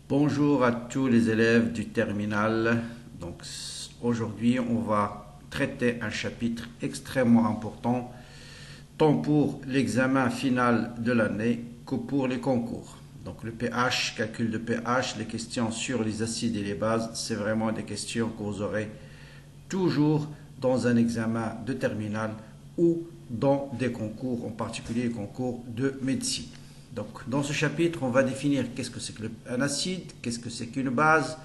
Bonjour à tous les élèves du terminal. Donc aujourd'hui, on va traiter un chapitre extrêmement important, tant pour l'examen final de l'année que pour les concours. Donc le pH, calcul de pH, les questions sur les acides et les bases, c'est vraiment des questions que vous aurez toujours dans un examen de terminal ou dans des concours, en particulier les concours de médecine. Donc, dans ce chapitre, on va définir qu'est-ce que c'est qu'un acide, qu'est-ce que c'est qu'une base,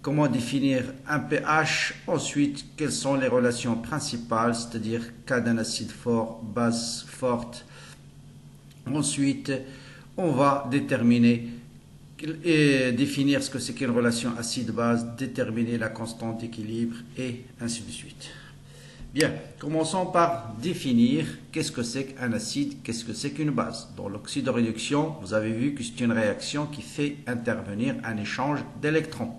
comment définir un pH, ensuite, quelles sont les relations principales, c'est-à-dire cas d'un acide fort, base forte. Ensuite, on va déterminer et définir ce que c'est qu'une relation acide-base, déterminer la constante d'équilibre et ainsi de suite. Bien, commençons par définir qu'est-ce que c'est qu'un acide, qu'est-ce que c'est qu'une base. Dans l'oxydoréduction, vous avez vu que c'est une réaction qui fait intervenir un échange d'électrons.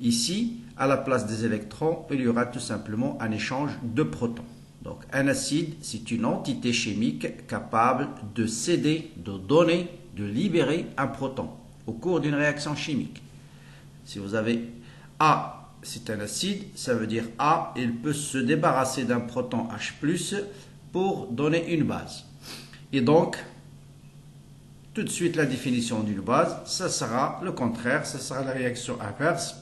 Ici, à la place des électrons, il y aura tout simplement un échange de protons. Donc, un acide, c'est une entité chimique capable de céder, de donner, de libérer un proton au cours d'une réaction chimique. Si vous avez A, c'est un acide, ça veut dire A, il peut se débarrasser d'un proton H+, pour donner une base. Et donc, tout de suite, la définition d'une base, ça sera le contraire, ça sera la réaction inverse.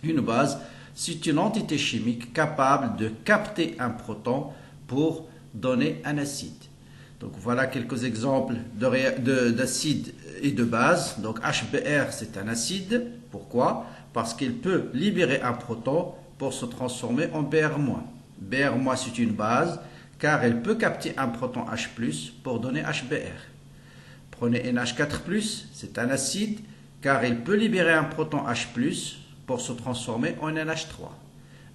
Une base, c'est une entité chimique capable de capter un proton pour donner un acide. Donc voilà quelques exemples d'acide et de base. Donc HBr, c'est un acide. Pourquoi? Parce qu'il peut libérer un proton pour se transformer en Br-. Br-, c'est une base car elle peut capter un proton H+, pour donner HBr. Prenez NH4+, c'est un acide car il peut libérer un proton H+, pour se transformer en NH3.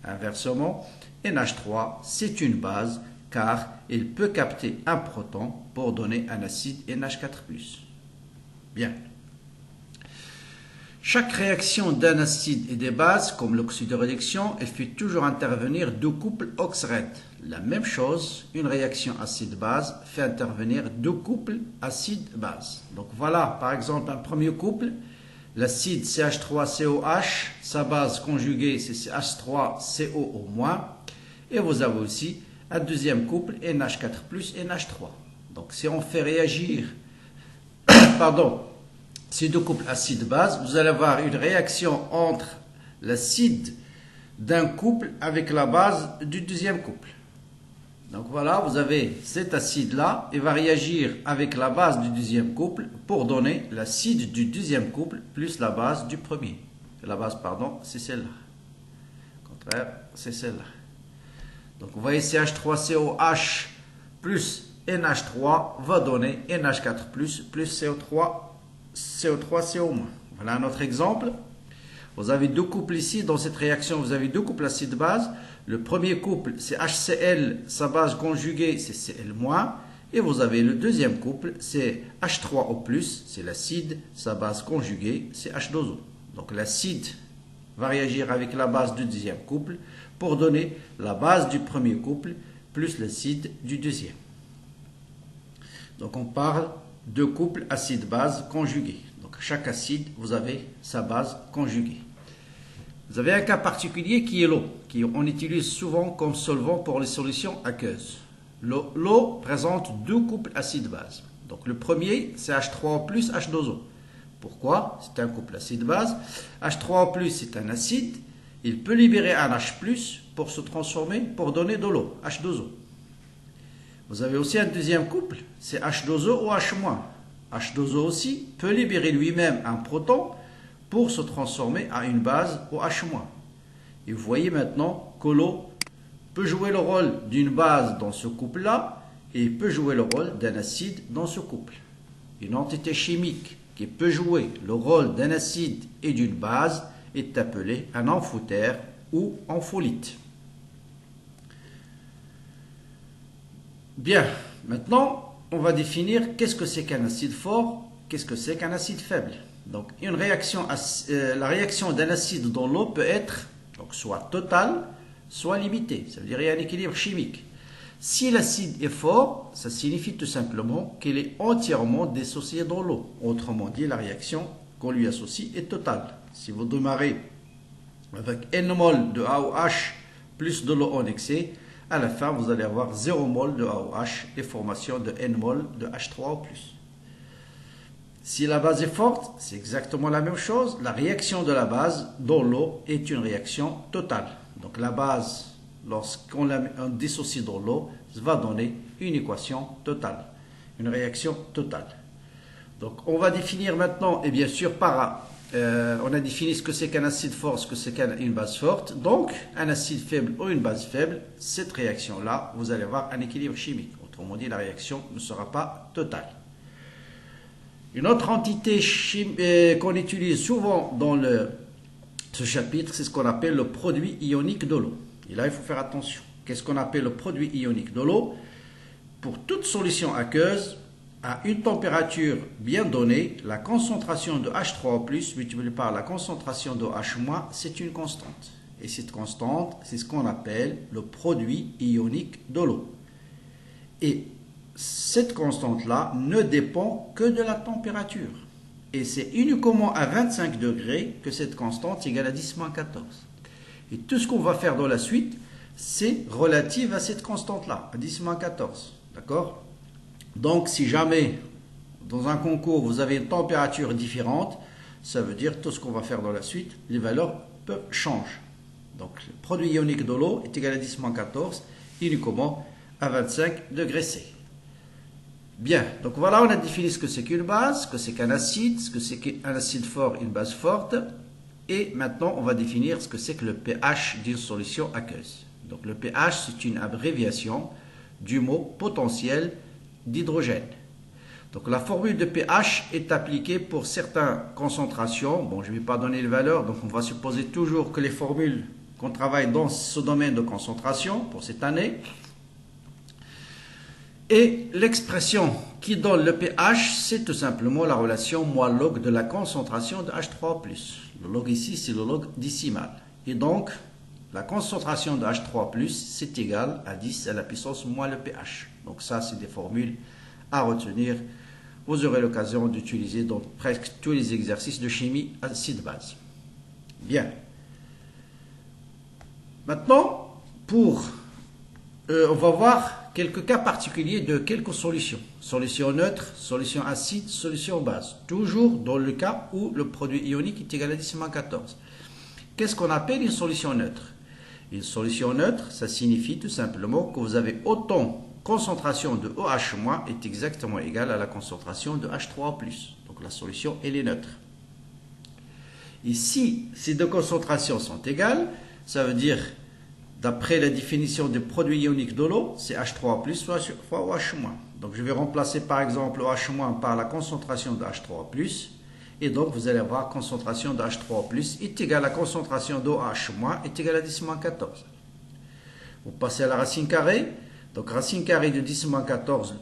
Inversement, NH3, c'est une base car il peut capter un proton pour donner un acide NH4+. Bien. Chaque réaction d'un acide et des bases, comme l'oxydoréduction, elle fait toujours intervenir deux couples oxyrèdes. La même chose, une réaction acide-base fait intervenir deux couples acide-base. Donc voilà, par exemple, un premier couple, l'acide CH3COH, sa base conjuguée c'est CH3CO-. Et vous avez aussi un deuxième couple NH4+, NH3. Donc si on fait réagir ces deux couples acide-base, vous allez avoir une réaction entre l'acide d'un couple avec la base du deuxième couple. Donc voilà, vous avez cet acide-là, il va réagir avec la base du deuxième couple pour donner l'acide du deuxième couple plus la base du premier. La base, c'est celle-là. Au contraire, c'est celle-là. Donc vous voyez, CH3COH plus NH3 va donner NH4+, plus CO3CO-. Voilà un autre exemple. Vous avez deux couples ici. Dans cette réaction, vous avez deux couples acide-base. Le premier couple, c'est HCl, sa base conjuguée, c'est Cl-. Et vous avez le deuxième couple, c'est H3O+, c'est l'acide, sa base conjuguée, c'est H2O. Donc l'acide va réagir avec la base du deuxième couple pour donner la base du premier couple plus l'acide du deuxième. Donc on parle de couple acide-base conjugué. Donc chaque acide, vous avez sa base conjuguée. Vous avez un cas particulier qui est l'eau, qu'on utilise souvent comme solvant pour les solutions aqueuses. L'eau présente deux couples acide-base. Donc le premier, c'est H3O plus H2O. Pourquoi? C'est un couple acide-base. H3O plus, c'est un acide. Il peut libérer un H+, pour se transformer, pour donner de l'eau, H2O. Vous avez aussi un deuxième couple, c'est H2O ou H-. H2O aussi peut libérer lui-même un proton pour se transformer à une base au H-. Et vous voyez maintenant que l'eau peut jouer le rôle d'une base dans ce couple-là et peut jouer le rôle d'un acide dans ce couple. Une entité chimique qui peut jouer le rôle d'un acide et d'une base est appelée un amphotère ou ampholyte. Bien, maintenant, on va définir qu'est-ce que c'est qu'un acide fort, qu'est-ce que c'est qu'un acide faible. Donc, la réaction d'un acide dans l'eau peut être soit totale, soit limitée. Ça veut dire qu'il y a un équilibre chimique. Si l'acide est fort, ça signifie tout simplement qu'il est entièrement dissocié dans l'eau. Autrement dit, la réaction qu'on lui associe est totale. Si vous démarrez avec N mol de AOH plus de l'eau en excès, à la fin, vous allez avoir 0 mol de AOH et formation de N mol de H3O+. Si la base est forte, c'est exactement la même chose. La réaction de la base dans l'eau est une réaction totale. Donc la base, lorsqu'on la dissocie dans l'eau, va donner une équation totale, une réaction totale. Donc on va définir maintenant, et bien sûr on a défini ce que c'est qu'un acide fort, ce que c'est qu'une base forte. Donc un acide faible ou une base faible, cette réaction-là, vous allez avoir un équilibre chimique. Autrement dit, la réaction ne sera pas totale. Une autre entité qu'on utilise souvent dans ce chapitre, c'est ce qu'on appelle le produit ionique de l'eau. Et là, il faut faire attention. Qu'est-ce qu'on appelle le produit ionique de l'eau? Pour toute solution aqueuse, à une température bien donnée, la concentration de H3O+, multipliée par la concentration de H-, c'est une constante. Et cette constante, c'est ce qu'on appelle le produit ionique de l'eau. Et cette constante-là ne dépend que de la température. Et c'est uniquement à 25 degrés que cette constante est égale à 10-14. Et tout ce qu'on va faire dans la suite, c'est relatif à cette constante-là, à 10-14. D'accord? Donc, si jamais, dans un concours, vous avez une température différente, ça veut dire tout ce qu'on va faire dans la suite, les valeurs peuvent changer. Donc, le produit ionique de l'eau est égal à 10-14, uniquement à 25 degrés C. Bien, donc voilà, on a défini ce que c'est qu'une base, ce que c'est qu'un acide, ce que c'est qu'un acide fort, une base forte. Et maintenant, on va définir ce que c'est que le pH d'une solution aqueuse. Donc le pH, c'est une abréviation du mot potentiel d'hydrogène. Donc la formule de pH est appliquée pour certaines concentrations. Bon, je ne vais pas donner les valeurs, donc on va supposer toujours que les formules qu'on travaille dans ce domaine de concentration pour cette année. Et l'expression qui donne le pH, c'est tout simplement la relation moellog de la concentration de H3+. Le log ici, c'est le log décimal. Et donc, la concentration de H3+, c'est égal à 10 à la puissance moins le pH. Donc ça, c'est des formules à retenir. Vous aurez l'occasion d'utiliser dans presque tous les exercices de chimie acide-base. Bien. Maintenant, on va voir quelques cas particuliers de quelques solutions. Solution neutre, solution acide, solution base. Toujours dans le cas où le produit ionique est égal à 10-14. Qu'est-ce qu'on appelle une solution neutre? Une solution neutre, ça signifie tout simplement que vous avez autant concentration de OH- est exactement égale à la concentration de H3O+. Donc la solution, elle est neutre. Et si ces deux concentrations sont égales, ça veut dire, d'après la définition du produit ionique de l'eau, c'est H3O+, fois OH-. Donc je vais remplacer par exemple OH- par la concentration de H3O+, et donc vous allez avoir concentration de H3O+, est égale à la concentration de OH- est égale à 10-14. Vous passez à la racine carrée, donc racine carrée de 10-14,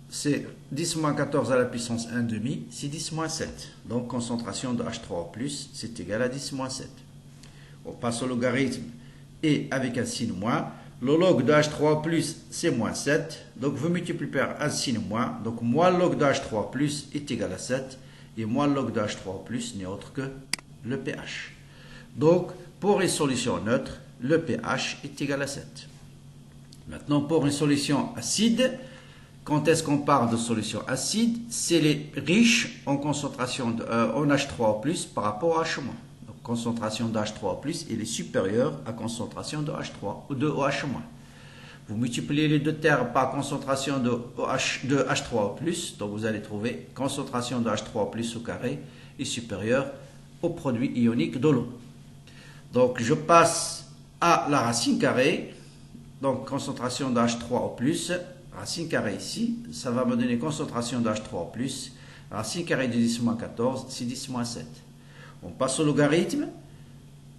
c'est 10-14 à la puissance 1/2, c'est 10-7. Donc concentration de H3O+, c'est égal à 10-7. On passe au logarithme, et avec un signe moins, le log de H3+, c'est moins 7, donc vous multipliez par un signe moins, donc moins log de H3+, est égal à 7, et moins log de H3+, n'est autre que le pH. Donc, pour une solution neutre, le pH est égal à 7. Maintenant, pour une solution acide, quand est-ce qu'on parle de solution acide? C'est les riches en concentration en H3+, par rapport à H-. Concentration de H3+, elle est supérieure à concentration de H3 ou de OH-. Vous multipliez les deux termes par concentration de H3+, donc vous allez trouver concentration de H3+ au carré est supérieure au produit ionique de l'eau. Donc je passe à la racine carrée, donc concentration de H3+, racine carrée ici, ça va me donner concentration de H3+, racine carrée de 10-14, c'est 10-7. On passe au logarithme,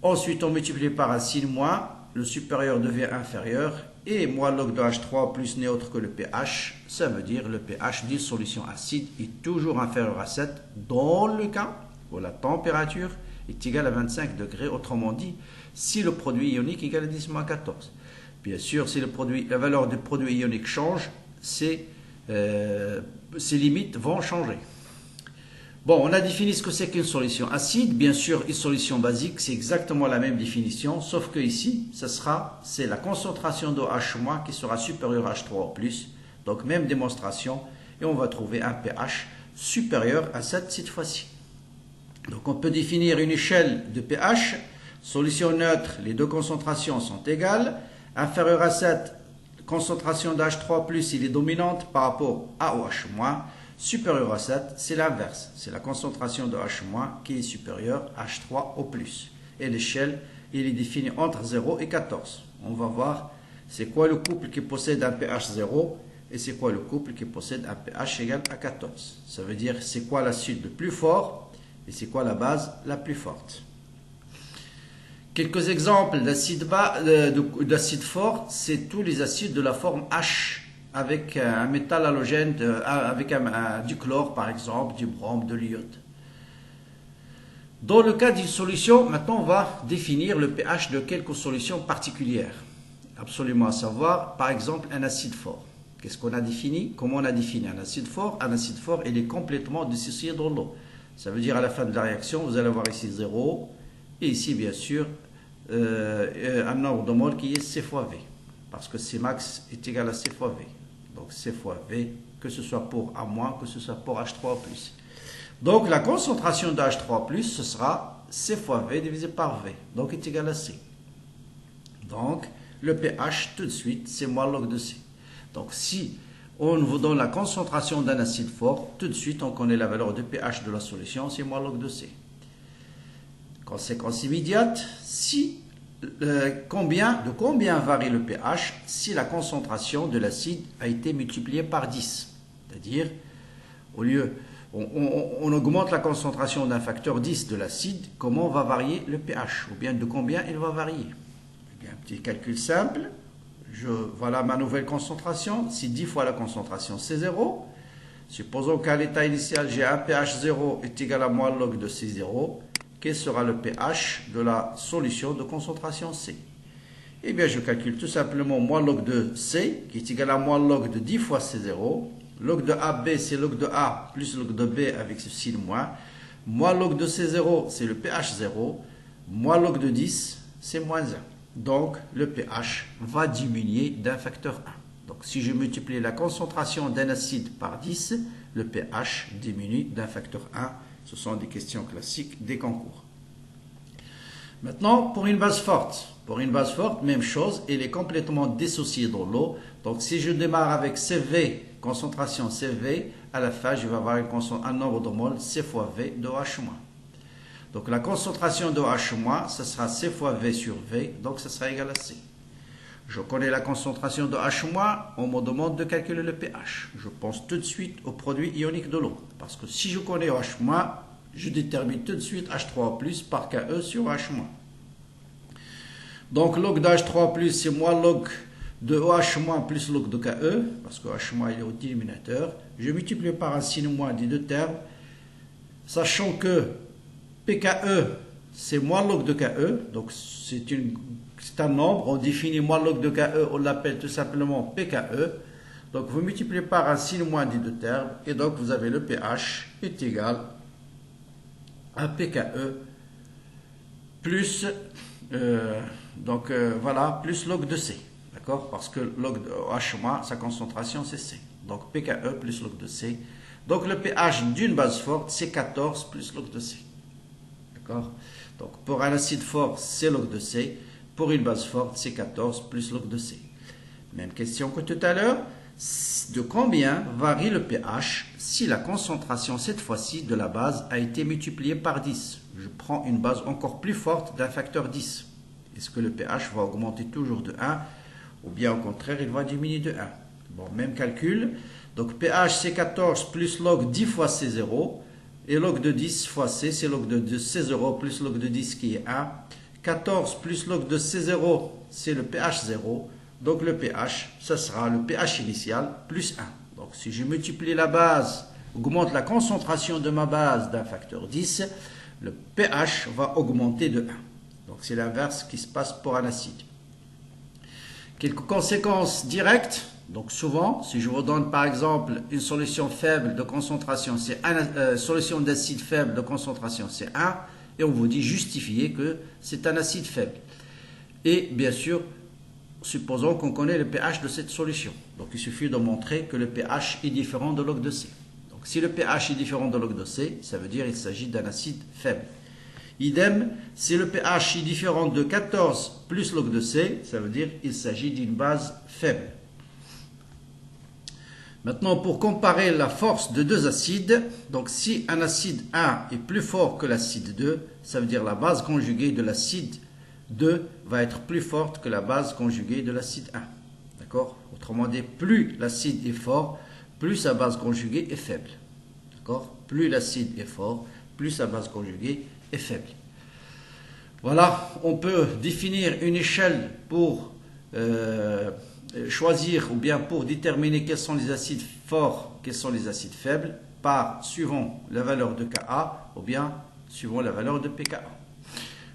ensuite on multiplie par un signe moins, le supérieur devient inférieur, et moins log de H3+ n'est autre que le pH, ça veut dire le pH d'une solution acide est toujours inférieur à 7 dans le cas où la température est égale à 25 degrés, autrement dit, si le produit ionique est égal à 10-14. Bien sûr, si la valeur du produit ionique change, ces limites vont changer. Bon, on a défini ce que c'est qu'une solution acide. Bien sûr, une solution basique, c'est exactement la même définition, sauf que ici, c'est la concentration de H- qui sera supérieure à H3 au plus. Donc, même démonstration, et on va trouver un pH supérieur à 7 cette fois-ci. Donc, on peut définir une échelle de pH. Solution neutre, les deux concentrations sont égales. Inférieure à 7, concentration de H3+, il est dominante par rapport à OH-. Supérieur à 7, c'est l'inverse. C'est la concentration de H- qui est supérieure à H3 au plus. Et l'échelle, il est défini entre 0 et 14. On va voir c'est quoi le couple qui possède un pH 0 et c'est quoi le couple qui possède un pH égal à 14. Ça veut dire c'est quoi l'acide le plus fort et c'est quoi la base la plus forte. Quelques exemples d'acide fort, c'est tous les acides de la forme H avec un métal halogène, avec du chlore par exemple, du brome, de l'iode. Dans le cas d'une solution, maintenant on va définir le pH de quelques solutions particulières. Absolument à savoir, par exemple, un acide fort. Qu'est-ce qu'on a défini? Comment on a défini un acide fort? Un acide fort, il est complètement dissocié dans l'eau. Ça veut dire à la fin de la réaction, vous allez avoir ici 0 et ici bien sûr un nombre de moles qui est C fois V. Parce que C max est égal à C fois V. Donc C fois V, que ce soit pour A-, que ce soit pour H3+. Donc la concentration de H3+, ce sera C fois V divisé par V. Donc est égal à C. Donc le pH tout de suite, c'est moins log de C. Donc si on vous donne la concentration d'un acide fort, tout de suite on connaît la valeur de pH de la solution, c'est moins log de C. Conséquence immédiate, de combien varie le pH si la concentration de l'acide a été multipliée par 10. C'est-à-dire, au lieu, on augmente la concentration d'un facteur 10 de l'acide, comment va varier le pH? Ou bien de combien il va varier? Eh bien, un petit calcul simple. Voilà ma nouvelle concentration. Si 10 fois la concentration, c'est 0. Supposons qu'à l'état initial, j'ai un pH 0 est égal à moins log de C0. Quel sera le pH de la solution de concentration C? Eh bien, je calcule tout simplement moins log de C, qui est égal à moins log de 10 fois C0. Log de AB, c'est log de A plus log de B avec ce signe moins. Moins log de C0, c'est le pH 0. Moins log de 10, c'est moins 1. Donc, le pH va diminuer d'un facteur 1. Donc, si je multiplie la concentration d'un acide par 10, le pH diminue d'un facteur 1. Ce sont des questions classiques des concours. Maintenant, pour une base forte. Pour une base forte, même chose, elle est complètement dissociée dans l'eau. Donc, si je démarre avec CV, concentration CV, à la fin, je vais avoir un nombre de moles C fois V de H-. Donc, la concentration de H-, ce sera C fois V sur V, donc ce sera égal à C. Je connais la concentration de H-, on me demande de calculer le pH. Je pense tout de suite au produit ionique de l'eau. Parce que si je connais H-, je détermine tout de suite H3+ par KE sur H-. Donc log de H3+, c'est moins log de OH- plus log de KE, parce que H- il est au dénominateur. Je multiplie par un signe moins des deux termes, sachant que PKE, c'est moins log de KE, donc c'est un nombre, on définit moins log de KE, on l'appelle tout simplement PKE. Donc vous multipliez par un signe moins des deux termes, et donc vous avez le pH est égal à PKE plus, voilà, plus log de C. D'accord? Parce que log de H-, sa concentration c'est C. Donc PKE plus log de C. Donc le pH d'une base forte, c'est 14 plus log de C. D'accord? Donc pour un acide fort, c'est log de C. Pour une base forte, c'est 14 plus log de C. Même question que tout à l'heure. De combien varie le pH si la concentration, cette fois-ci, de la base a été multipliée par 10? Je prends une base encore plus forte d'un facteur 10. Est-ce que le pH va augmenter toujours de 1 ou bien au contraire, il va diminuer de 1? Bon, même calcul. Donc pH, c'est 14 plus log 10 fois C0. Et log de 10 fois C, c'est log de C0 plus log de 10 qui est 1. 14 plus log de C0, c'est le pH 0. Donc le pH, ça sera le pH initial plus 1. Donc si je multiplie la base, augmente la concentration de ma base d'un facteur 10, le pH va augmenter de 1. Donc c'est l'inverse qui se passe pour un acide. Quelques conséquences directes. Donc souvent, si je vous donne par exemple une solution faible de concentration, c'est solution d'acide faible de concentration, c'est 1, et on vous dit justifier que c'est un acide faible. Et bien sûr, supposons qu'on connaît le pH de cette solution. Donc il suffit de montrer que le pH est différent de log de C. Donc si le pH est différent de log de C, ça veut dire qu'il s'agit d'un acide faible. Idem, si le pH est différent de 14 plus log de C, ça veut dire qu'il s'agit d'une base faible. Maintenant, pour comparer la force de deux acides, donc si un acide 1 est plus fort que l'acide 2, ça veut dire la base conjuguée de l'acide 2 va être plus forte que la base conjuguée de l'acide 1. D'accord? Autrement dit, plus l'acide est fort, plus sa base conjuguée est faible. D'accord? Plus l'acide est fort, plus sa base conjuguée est faible. Voilà, on peut définir une échelle pour choisir ou bien pour déterminer quels sont les acides forts, quels sont les acides faibles, suivant la valeur de Ka ou bien suivant la valeur de pKa.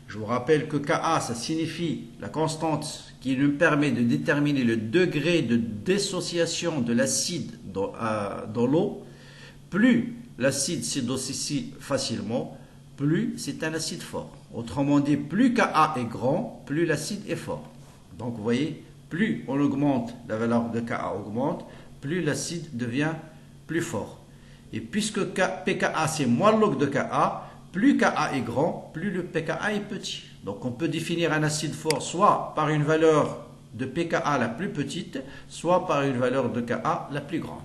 Je vous rappelle que Ka, ça signifie la constante qui nous permet de déterminer le degré de dissociation de l'acide dans l'eau. Plus l'acide se dissocie facilement, plus c'est un acide fort. Autrement dit, plus Ka est grand, plus l'acide est fort. Donc vous voyez, plus on augmente, la valeur de Ka augmente, plus l'acide devient plus fort. Et puisque pKa c'est moins log de Ka, plus Ka est grand, plus le pKa est petit. Donc on peut définir un acide fort soit par une valeur de pKa la plus petite, soit par une valeur de Ka la plus grande.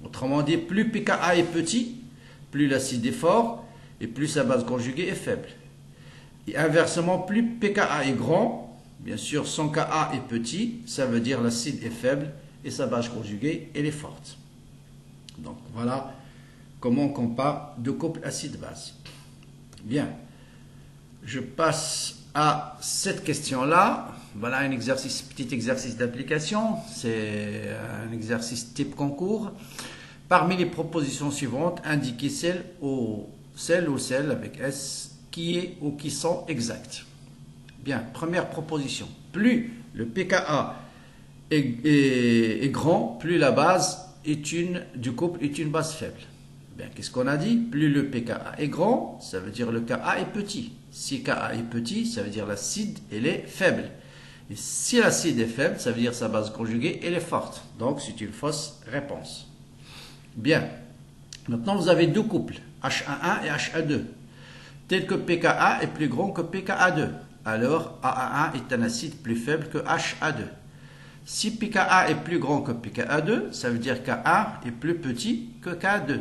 Autrement dit, plus pKa est petit, plus l'acide est fort, et plus sa base conjuguée est faible. Et inversement, plus pKa est grand, bien sûr son Ka est petit, ça veut dire l'acide est faible, et sa base conjuguée elle est forte. Donc voilà comment on compare deux couples acide-base. Bien, je passe à cette question-là. Voilà un exercice, petit exercice d'application. C'est un exercice type concours. Parmi les propositions suivantes, indiquez celle ou celle avec S qui est ou qui sont exactes. Bien, première proposition. Plus le pKa est grand, plus la base du couple est une base faible. Bien, qu'est-ce qu'on a dit? Plus le pKa est grand, ça veut dire le Ka est petit. Si Ka est petit, ça veut dire l'acide, elle est faible. Et si l'acide est faible, ça veut dire sa base conjuguée, elle est forte. Donc, c'est une fausse réponse. Bien. Maintenant, vous avez deux couples, H1 et H2. Tel que pKa est plus grand que pKa2. Alors, AA1 est un acide plus faible que HA2. Si pKa est plus grand que pKa2, ça veut dire Ka est plus petit que Ka2.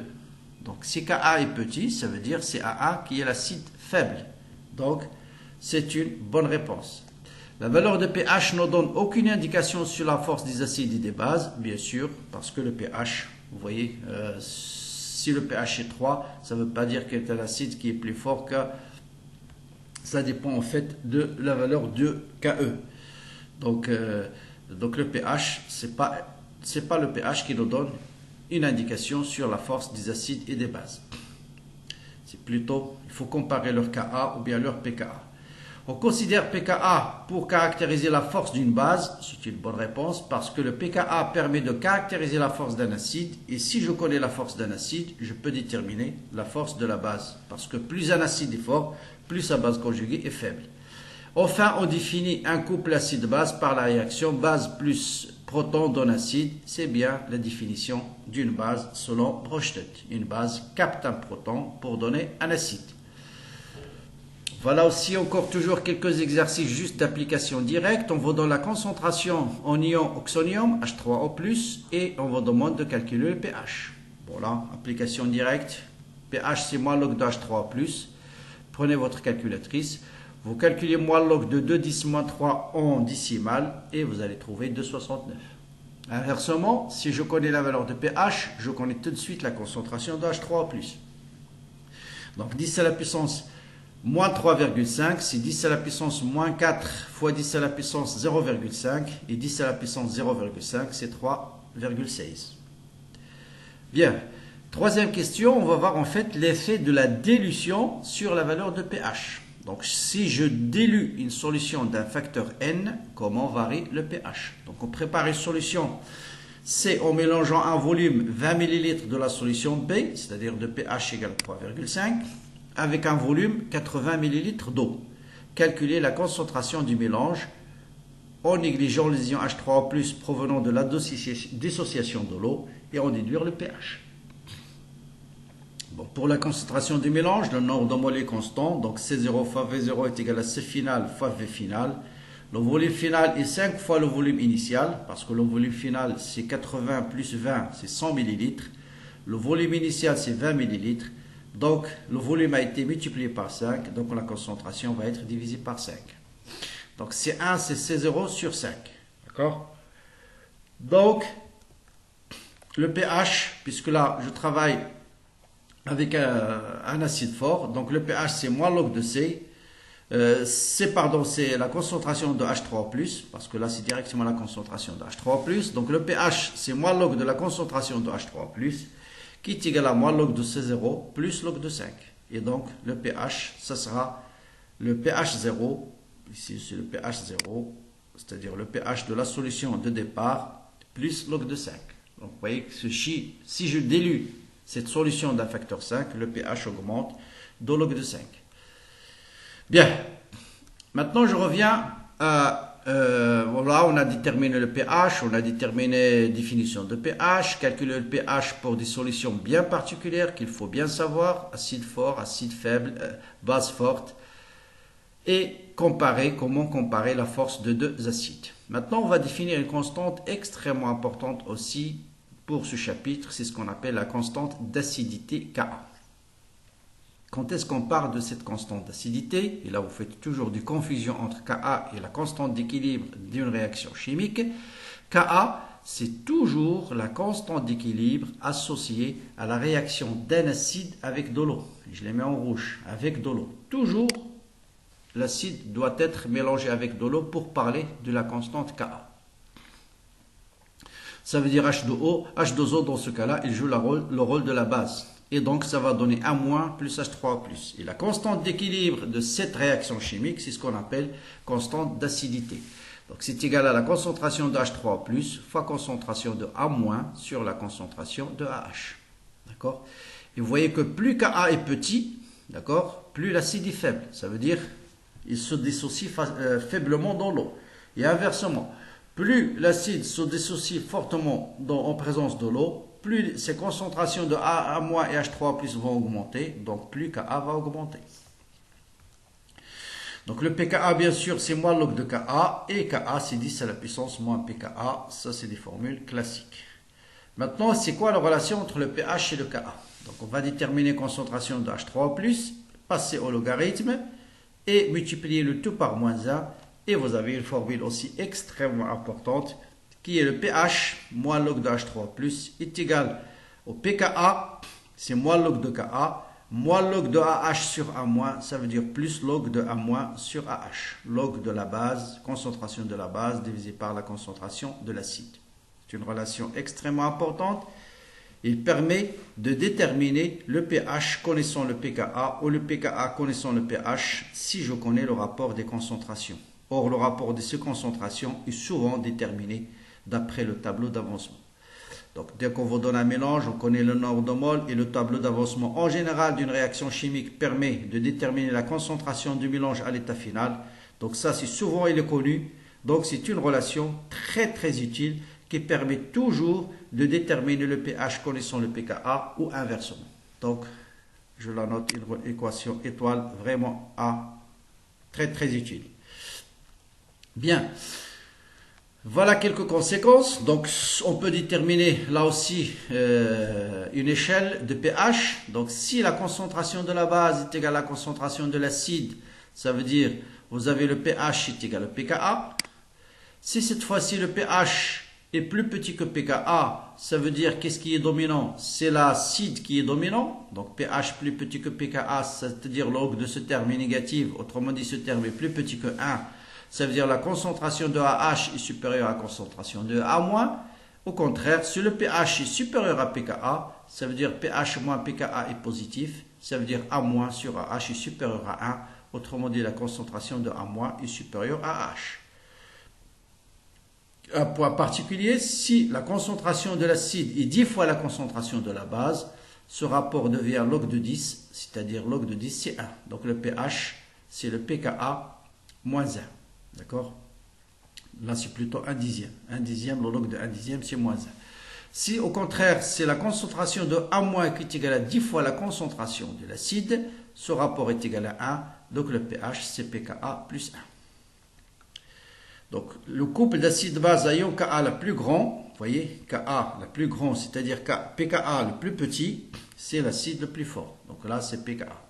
Donc, si Ka est petit, ça veut dire c'est AA qui est l'acide faible. Donc, c'est une bonne réponse. La valeur de pH ne donne aucune indication sur la force des acides et des bases, bien sûr, parce que le pH, vous voyez, si le pH est 3, ça ne veut pas dire qu'il y a un acide qui est plus fort que... Ça dépend en fait de la valeur de Ke. Donc le pH, ce n'est pas le pH qui nous donne une indication sur la force des acides et des bases. C'est plutôt, il faut comparer leur Ka ou bien leur pKa. On considère pKa pour caractériser la force d'une base, c'est une bonne réponse, parce que le pKa permet de caractériser la force d'un acide, et si je connais la force d'un acide, je peux déterminer la force de la base, parce que plus un acide est fort, plus sa base conjuguée est faible. Enfin, on définit un couple acide-base par la réaction base plus proton donne acide. C'est bien la définition d'une base selon Brøsted. Une base capte un proton pour donner un acide. Voilà aussi encore toujours quelques exercices juste d'application directe. On vous donne la concentration en ion oxonium, H3O+, et on vous demande de calculer le pH. Voilà, application directe. pH c'est moins log de H3O+. Prenez votre calculatrice. Vous calculez moins log de 2 10 moins 3 en décimale et vous allez trouver 2,69. Inversement, si je connais la valeur de pH, je connais tout de suite la concentration de H3O+. Donc 10 à la puissance moins 3,5, c'est 10 à la puissance moins 4 fois 10 à la puissance 0,5 et 10 à la puissance 0,5 c'est 3,16. Bien, troisième question, on va voir en fait l'effet de la dilution sur la valeur de pH. Donc si je dilue une solution d'un facteur N, comment varie le pH? Donc on prépare une solution c'est en mélangeant un volume 20 ml de la solution B, c'est-à-dire de pH égale 3,5, avec un volume 80 ml d'eau. Calculer la concentration du mélange en négligeant les ions H3O+, provenant de la dissociation de l'eau et en déduire le pH. Bon, pour la concentration du mélange, le nombre de moles est constant, donc C0 fois V0 est égal à C final fois V final. Le volume final est 5 fois le volume initial, parce que le volume final c'est 80 plus 20, c'est 100 ml. Le volume initial c'est 20 ml. Donc le volume a été multiplié par 5, donc la concentration va être divisée par 5. Donc C1 c'est C0 sur 5. D'accord? Donc le pH, puisque là je travaille avec un acide fort, donc le pH c'est moins log de C. C'est la concentration de H3O+, parce que là c'est directement la concentration de H3O+. Donc le pH c'est moins log de la concentration de H3O+, qui est égal à moins log de C0 plus log de 5. Et donc le pH, ça sera le pH 0, ici c'est le pH 0, c'est-à-dire le pH de la solution de départ, plus log de 5. Donc vous voyez que si je dilue cette solution d'un facteur 5, le pH augmente de log de 5. Bien, maintenant je reviens à, voilà, on a déterminé le pH, on a déterminé la définition de pH, calculer le pH pour des solutions bien particulières qu'il faut bien savoir, acide fort, acide faible, base forte, et comment comparer la force de deux acides. Maintenant on va définir une constante extrêmement importante aussi pour ce chapitre, c'est ce qu'on appelle la constante d'acidité Ka. Quand est-ce qu'on parle de cette constante d'acidité? Et là, vous faites toujours des confusions entre Ka et la constante d'équilibre d'une réaction chimique. Ka, c'est toujours la constante d'équilibre associée à la réaction d'un acide avec de l'eau. Je les mets en rouge, avec de l'eau. Toujours, l'acide doit être mélangé avec de l'eau pour parler de la constante Ka. Ça veut dire H2O. H2O, dans ce cas-là, il joue le rôle de la base. Et donc, ça va donner A- plus H3O+. Et la constante d'équilibre de cette réaction chimique, c'est ce qu'on appelle constante d'acidité. Donc, c'est égal à la concentration de H3O+, fois concentration de A- sur la concentration de AH. D'accord? Et vous voyez que plus Ka est petit, d'accord, plus l'acide est faible. Ça veut dire qu'il se dissocie faiblement dans l'eau. Et inversement, plus l'acide se dissocie fortement en présence de l'eau, plus ces concentrations de A- et H3O+ vont augmenter, donc plus Ka va augmenter. Donc le pKa, bien sûr, c'est moins log de Ka, et Ka, c'est 10 à la puissance moins pKa. Ça, c'est des formules classiques. Maintenant, c'est quoi la relation entre le pH et le Ka? Donc on va déterminer concentration de H3O+, passer au logarithme, et multiplier le tout par moins 1, et vous avez une formule aussi extrêmement importante, qui est le pH, moins log de H3O+, est égal au pKa, c'est moins log de Ka, moins log de AH sur A-, ça veut dire plus log de A- sur AH. Log de la base, concentration de la base, divisé par la concentration de l'acide. C'est une relation extrêmement importante. Il permet de déterminer le pH connaissant le pKa ou le pKa connaissant le pH si je connais le rapport des concentrations. Or, le rapport de ces concentrations est souvent déterminé d'après le tableau d'avancement. Donc, dès qu'on vous donne un mélange, on connaît le nombre de moles et le tableau d'avancement en général d'une réaction chimique permet de déterminer la concentration du mélange à l'état final. Donc, ça, c'est souvent il est connu. Donc, c'est une relation très très utile qui permet toujours de déterminer le pH connaissant le pKa ou inversement. Donc, je la note, une équation étoile vraiment A, très très utile. Bien. Voilà quelques conséquences. Donc, on peut déterminer là aussi une échelle de pH. Donc, si la concentration de la base est égale à la concentration de l'acide, ça veut dire vous avez le pH est égal au pKa. Si cette fois-ci le pH est plus petit que pKa, ça veut dire qu'est-ce qui est dominant? C'est l'acide qui est dominant. Donc, pH plus petit que pKa, c'est-à-dire log de ce terme est négatif. Autrement dit, ce terme est plus petit que 1. Ça veut dire la concentration de AH est supérieure à la concentration de A-. Au contraire, si le pH est supérieur à pKa, ça veut dire pH moins pKa est positif. Ça veut dire A- sur AH est supérieur à 1. Autrement dit, la concentration de A- est supérieure à AH. Un point particulier, si la concentration de l'acide est 10 fois la concentration de la base, ce rapport devient log de 10, c'est-à-dire log de 10 c'est 1. Donc le pH, c'est le pKa moins 1. D'accord? Là, c'est plutôt 1 dixième. 1 dixième, le log de 1 dixième, c'est moins 1. Si au contraire, c'est la concentration de A- qui est égale à 10 fois la concentration de l'acide, ce rapport est égal à 1. Donc le pH, c'est pKa plus 1. Donc, le couple d'acide-base à ion Ka le plus grand, vous voyez, Ka le plus grand, c'est-à-dire pKa le plus petit, c'est l'acide le plus fort. Donc là, c'est pKa.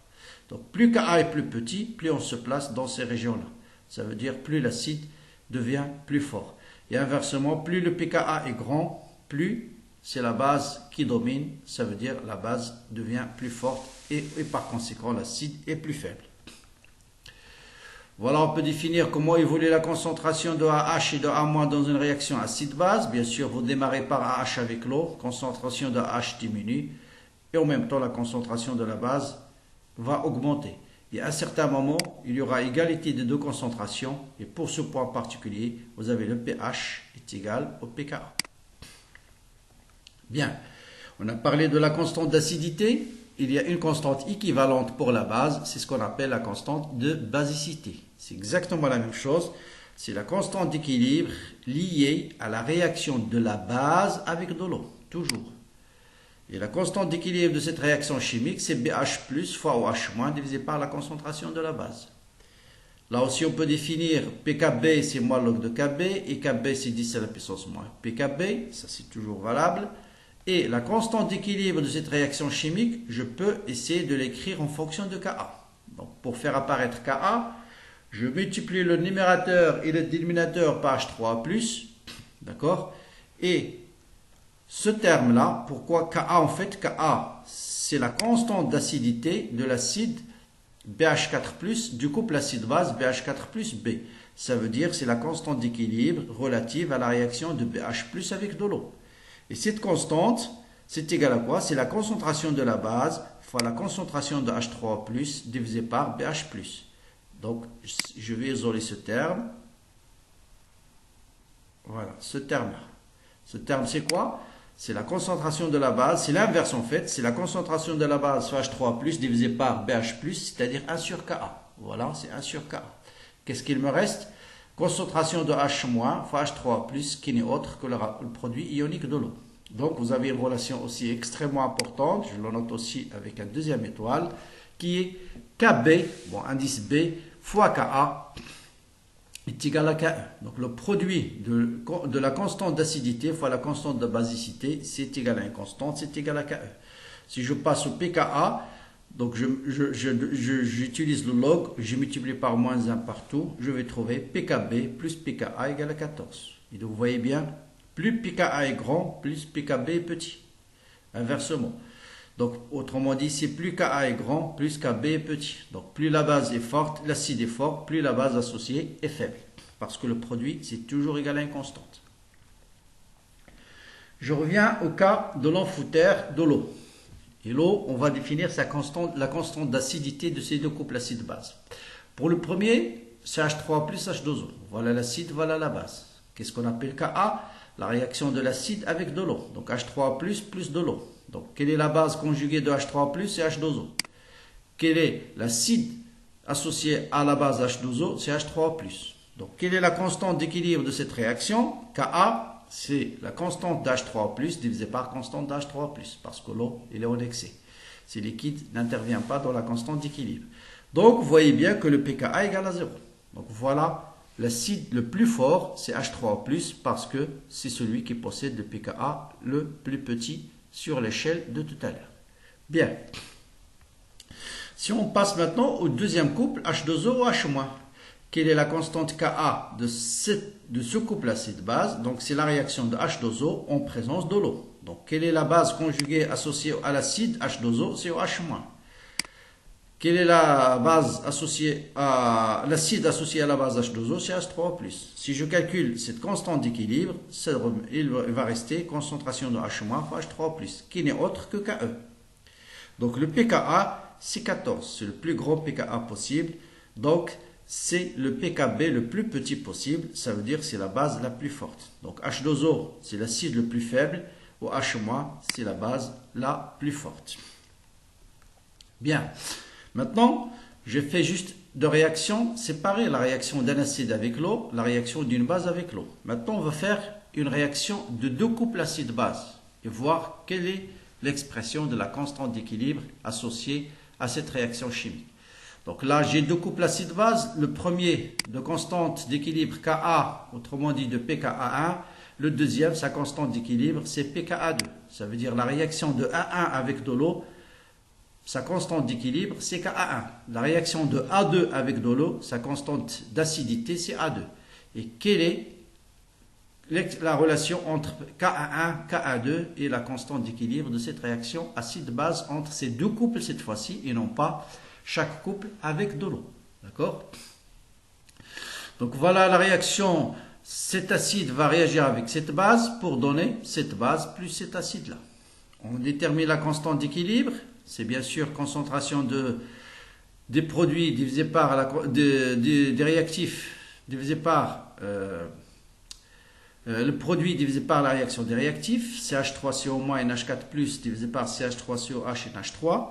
Donc, plus Ka est plus petit, plus on se place dans ces régions-là. Ça veut dire plus l'acide devient plus fort. Et inversement, plus le pKa est grand, plus c'est la base qui domine. Ça veut dire la base devient plus forte et par conséquent, l'acide est plus faible. Voilà, on peut définir comment évolue la concentration de AH et de A- dans une réaction acide-base. Bien sûr, vous démarrez par AH avec l'eau, concentration de AH diminue, et en même temps, la concentration de la base va augmenter. Et à un certain moment, il y aura égalité des deux concentrations, et pour ce point particulier, vous avez le pH est égal au pKa. Bien, on a parlé de la constante d'acidité. Il y a une constante équivalente pour la base, c'est ce qu'on appelle la constante de basicité. C'est exactement la même chose, c'est la constante d'équilibre liée à la réaction de la base avec de l'eau, toujours. Et la constante d'équilibre de cette réaction chimique, c'est BH plus fois OH- divisé par la concentration de la base. Là aussi, on peut définir PKB, c'est moins log de KB, et KB, c'est 10 à la puissance moins PKB, ça c'est toujours valable. Et la constante d'équilibre de cette réaction chimique, je peux essayer de l'écrire en fonction de Ka. Donc, pour faire apparaître Ka, je multiplie le numérateur et le dénominateur par H3+, d'accord? Et ce terme-là, pourquoi Ka en fait? Ka, c'est la constante d'acidité de l'acide BH4+, du couple acide-base BH4 B. Ça veut dire c'est la constante d'équilibre relative à la réaction de BH+, avec de l'eau. Et cette constante, c'est égal à quoi? C'est la concentration de la base fois la concentration de H3+, divisé par BH+. Donc, je vais isoler ce terme. Voilà, ce terme-là. Ce terme, c'est quoi? C'est la concentration de la base. C'est l'inverse en fait. C'est la concentration de la base fois H3+, divisé par BH+, c'est-à-dire 1 sur Ka. Voilà, c'est 1 sur Ka. Qu'est-ce qu'il me reste? Concentration de H- fois H3+, qui n'est autre que le produit ionique de l'eau. Donc, vous avez une relation aussi extrêmement importante, je le note aussi avec un deuxième étoile, qui est KB, bon, indice B, fois Ka est égal à Ka. Donc, le produit de la constante d'acidité fois la constante de basicité, c'est égal à une constante, c'est égal à Ka. Si je passe au pKa, donc j'utilise le log, je multiplie par moins 1 partout, je vais trouver pKb plus pKa égale à 14. Et donc, vous voyez bien, plus pKa est grand, plus pKb est petit. Inversement. Donc, autrement dit, si plus Ka est grand, plus Kb est petit. Donc, plus la base est forte, l'acide est fort, plus la base associée est faible. Parce que le produit, c'est toujours égal à une constante. Je reviens au cas de l'amphitère de l'eau. Et l'eau, on va définir la constante d'acidité de ces deux couples acide-base. Pour le premier, c'est H3 plus H2O. Voilà l'acide, voilà la base. Qu'est-ce qu'on appelle Ka? La réaction de l'acide avec de l'eau. Donc H3 plus de l'eau. Donc quelle est la base conjuguée de H3 plus? C'est H2O. Quel est l'acide associé à la base H2O? C'est H3 plus. Donc quelle est la constante d'équilibre de cette réaction? Ka, c'est la constante d'H3+, divisée par constante d'H3+, parce que l'eau, elle est en excès. Ce liquide n'intervient pas dans la constante d'équilibre. Donc, vous voyez bien que le pKa égale à 0. Donc, voilà, l'acide le plus fort, c'est H3+, parce que c'est celui qui possède le pKa le plus petit sur l'échelle de tout à l'heure. Bien. Si on passe maintenant au deuxième couple, H2O ou H-. Quelle est la constante Ka de ce couple acide-base? Donc, c'est la réaction de H2O en présence de l'eau. Donc, quelle est la base conjuguée associée à l'acide H2O? C'est OH-. Quelle est la base associée à l'acide associé à la base H2O? C'est H3+. Si je calcule cette constante d'équilibre, il va rester concentration de H- fois H3+, qui n'est autre que Ke. Donc, le pKa, c'est 14. C'est le plus grand pKa possible. Donc, c'est le pKb le plus petit possible, ça veut dire c'est la base la plus forte. Donc H2O, c'est l'acide le plus faible, ou H-, c'est la base la plus forte. Bien, maintenant, je fais juste deux réactions séparées, la réaction d'un acide avec l'eau, la réaction d'une base avec l'eau. Maintenant, on va faire une réaction de deux couples acide-base et voir quelle est l'expression de la constante d'équilibre associée à cette réaction chimique. Donc là, j'ai deux couples acide-base. Le premier de constante d'équilibre Ka, autrement dit de pKa1. Le deuxième, sa constante d'équilibre, c'est pKa2. Ça veut dire la réaction de A1 avec de l'eau, sa constante d'équilibre, c'est Ka1. La réaction de A2 avec de l'eau, sa constante d'acidité, c'est A2. Et quelle est la relation entre Ka1, Ka2 et la constante d'équilibre de cette réaction acide-base entre ces deux couples cette fois-ci et non pas chaque couple avec de l'eau. D'accord? Donc voilà la réaction. Cet acide va réagir avec cette base pour donner cette base plus cet acide-là. On détermine la constante d'équilibre. C'est bien sûr concentration des produits divisé par des réactifs divisé par le produit divisé par la réaction des réactifs, CH3CO- et NH4+, divisé par CH3COH et NH3.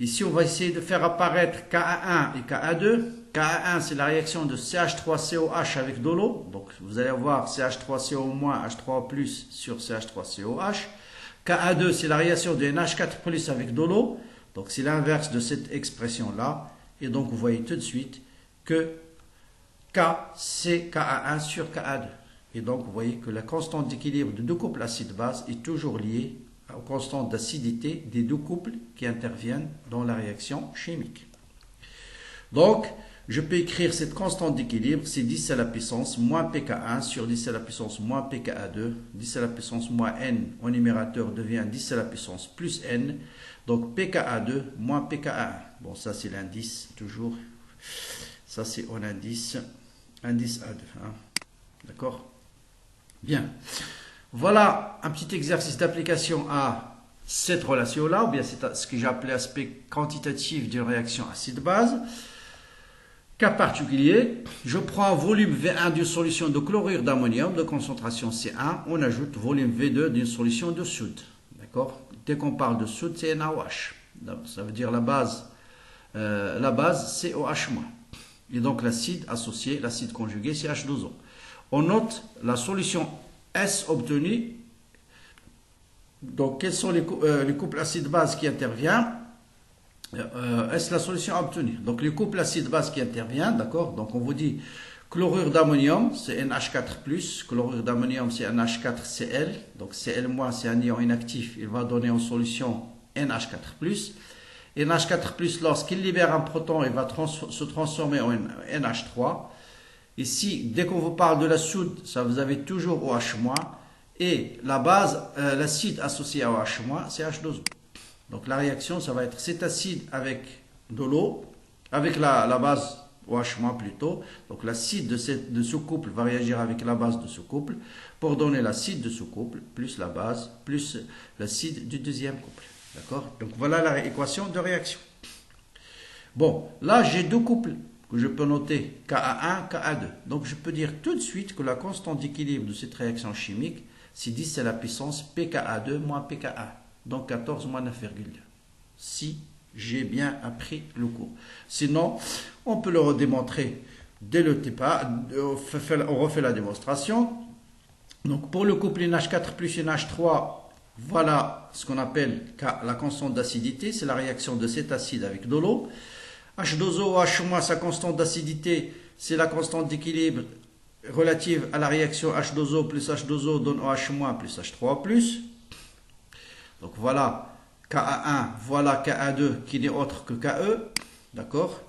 Ici, on va essayer de faire apparaître Ka1 et Ka2. Ka1, c'est la réaction de CH3COH avec de l'eau. Donc, vous allez avoir CH3CO- H3+ sur CH3COH. Ka2, c'est la réaction de NH4+ avec de l'eau. Donc, c'est l'inverse de cette expression-là. Et donc, vous voyez tout de suite que K, c'est Ka1 sur Ka2. Et donc, vous voyez que la constante d'équilibre de deux couples acide-base est toujours liée aux constantes d'acidité des deux couples qui interviennent dans la réaction chimique. Donc, je peux écrire cette constante d'équilibre, c'est 10 à la puissance moins pK1 sur 10 à la puissance moins pKa2. 10 à la puissance moins n au numérateur devient 10 à la puissance plus n. Donc, pKa2 moins pKa1. Bon, ça c'est l'indice, toujours. Ça c'est en indice A2. Hein. D'accord? Bien. Voilà un petit exercice d'application à cette relation-là, ou bien c'est ce que j'ai appelé aspect quantitatif d'une réaction acide-base. Cas particulier, je prends un volume V1 d'une solution de chlorure d'ammonium de concentration C1, on ajoute volume V2 d'une solution de soude. D'accord? Dès qu'on parle de soude, c'est NaOH. Ça veut dire la base c'est OH-. Et donc l'acide associé, l'acide conjugué, c'est H2O. On note la solution S obtenue. Donc, quels sont les couples acide-base qui interviennent? Est-ce la solution obtenue? Donc, les couples acide-base qui interviennent, d'accord? Donc, on vous dit chlorure d'ammonium, c'est NH4+. Chlorure d'ammonium, c'est NH4Cl. Donc, Cl-, c'est un ion inactif. Il va donner en solution NH4+. NH4+, lorsqu'il libère un proton, il va se transformer en NH3. Ici, dès qu'on vous parle de la soude, ça vous avez toujours OH-. Et la base, l'acide associé à OH-, c'est H2O. Donc la réaction, ça va être cet acide avec de l'eau, avec la base OH- plutôt. Donc l'acide de ce couple va réagir avec la base de ce couple pour donner l'acide de ce couple, plus la base, plus l'acide du deuxième couple. D'accord? Donc voilà l'équation de réaction. Bon, là j'ai deux couples que je peux noter Ka1, Ka2. Donc je peux dire tout de suite que la constante d'équilibre de cette réaction chimique, c'est 10 à la puissance pKa2 moins pKa. Donc 14 moins 9,2. Si j'ai bien appris le cours. Sinon, on peut le redémontrer dès le départ. On refait la démonstration. Donc pour le couple NH4 plus NH3, voilà ce qu'on appelle la constante d'acidité. C'est la réaction de cet acide avec de l'eau. H2O, H-, sa constante d'acidité, c'est la constante d'équilibre relative à la réaction H2O plus H2O donne OH- plus H3+. Donc voilà Ka1, voilà Ka2 qui n'est autre que Ke. D'accord?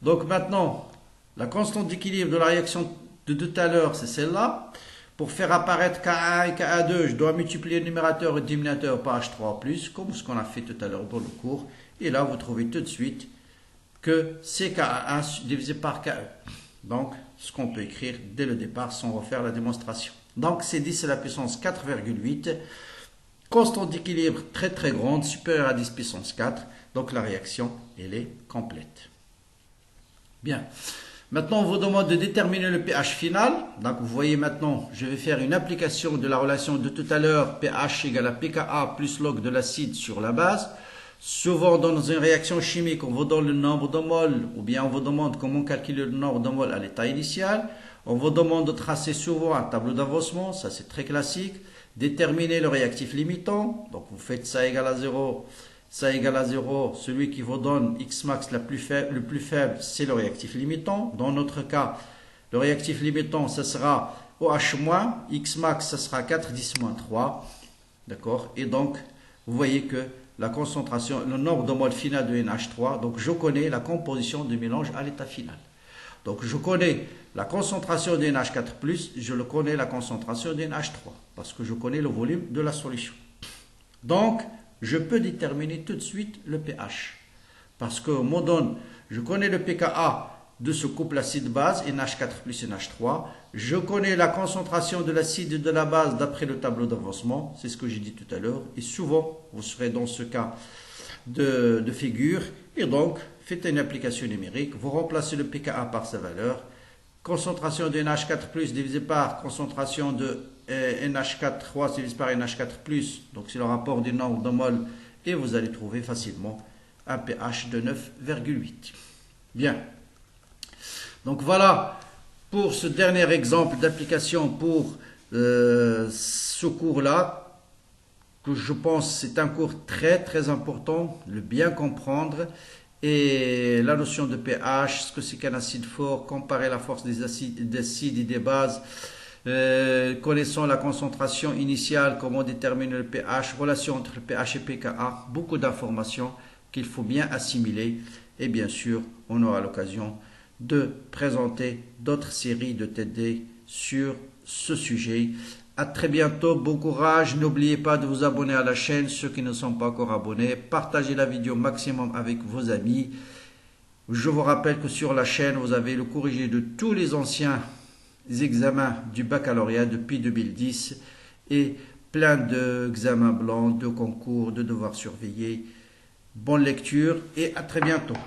Donc maintenant, la constante d'équilibre de la réaction de tout à l'heure, c'est celle-là. Pour faire apparaître Ka1 et Ka2, je dois multiplier le numérateur et le dénominateur par H3+, comme ce qu'on a fait tout à l'heure dans le cours. Et là, vous trouvez tout de suite que c'est Ka1 divisé par Ke. Donc, ce qu'on peut écrire dès le départ sans refaire la démonstration. Donc, c'est 10 à la puissance 4,8. Constante d'équilibre très très grande, supérieure à 10 puissance 4. Donc, la réaction, elle est complète. Bien. Maintenant, on vous demande de déterminer le pH final. Donc, vous voyez maintenant, je vais faire une application de la relation de tout à l'heure, pH égale à pKa plus log de l'acide sur la base. Souvent, dans une réaction chimique, on vous donne le nombre de moles, ou bien on vous demande comment calculer le nombre de moles à l'état initial. On vous demande de tracer souvent un tableau d'avancement, ça c'est très classique. Déterminer le réactif limitant, donc vous faites ça égale à 0. Ça égale à 0, celui qui vous donne Xmax le plus faible, c'est le réactif limitant. Dans notre cas, le réactif limitant, ce sera OH-, Xmax, ce sera 4,10-3. D'accord? Et donc, vous voyez que la concentration, le nombre de moles final de NH3, donc je connais la composition du mélange à l'état final. Donc, je connais la concentration de NH4+, je le connais la concentration de NH3, parce que je connais le volume de la solution. Donc, je peux déterminer tout de suite le pH. Parce que me donne, je connais le pKa de ce couple acide-base, NH4 plus NH3. Je connais la concentration de l'acide et de la base d'après le tableau d'avancement. C'est ce que j'ai dit tout à l'heure. Et souvent, vous serez dans ce cas de figure. Et donc, faites une application numérique. Vous remplacez le pKa par sa valeur. Concentration de NH4 plus divisé par concentration de NH4 divisé par NH4 plus, donc c'est le rapport du nombre de moles, et vous allez trouver facilement un pH de 9,8. Bien. Donc voilà pour ce dernier exemple d'application pour ce cours-là, que je pense c'est un cours très très important, le bien comprendre. Et la notion de pH, ce que c'est qu'un acide fort, comparer la force des acides et des bases, connaissant la concentration initiale, comment déterminer le pH, relation entre le pH et pKa, beaucoup d'informations qu'il faut bien assimiler. Et bien sûr, on aura l'occasion de présenter d'autres séries de TD sur ce sujet. À très bientôt, bon courage, n'oubliez pas de vous abonner à la chaîne, ceux qui ne sont pas encore abonnés, partagez la vidéo maximum avec vos amis. Je vous rappelle que sur la chaîne, vous avez le corrigé de tous les anciens examens du baccalauréat depuis 2010 et plein d'examens blancs, de concours, de devoirs surveillés. Bonne lecture et à très bientôt.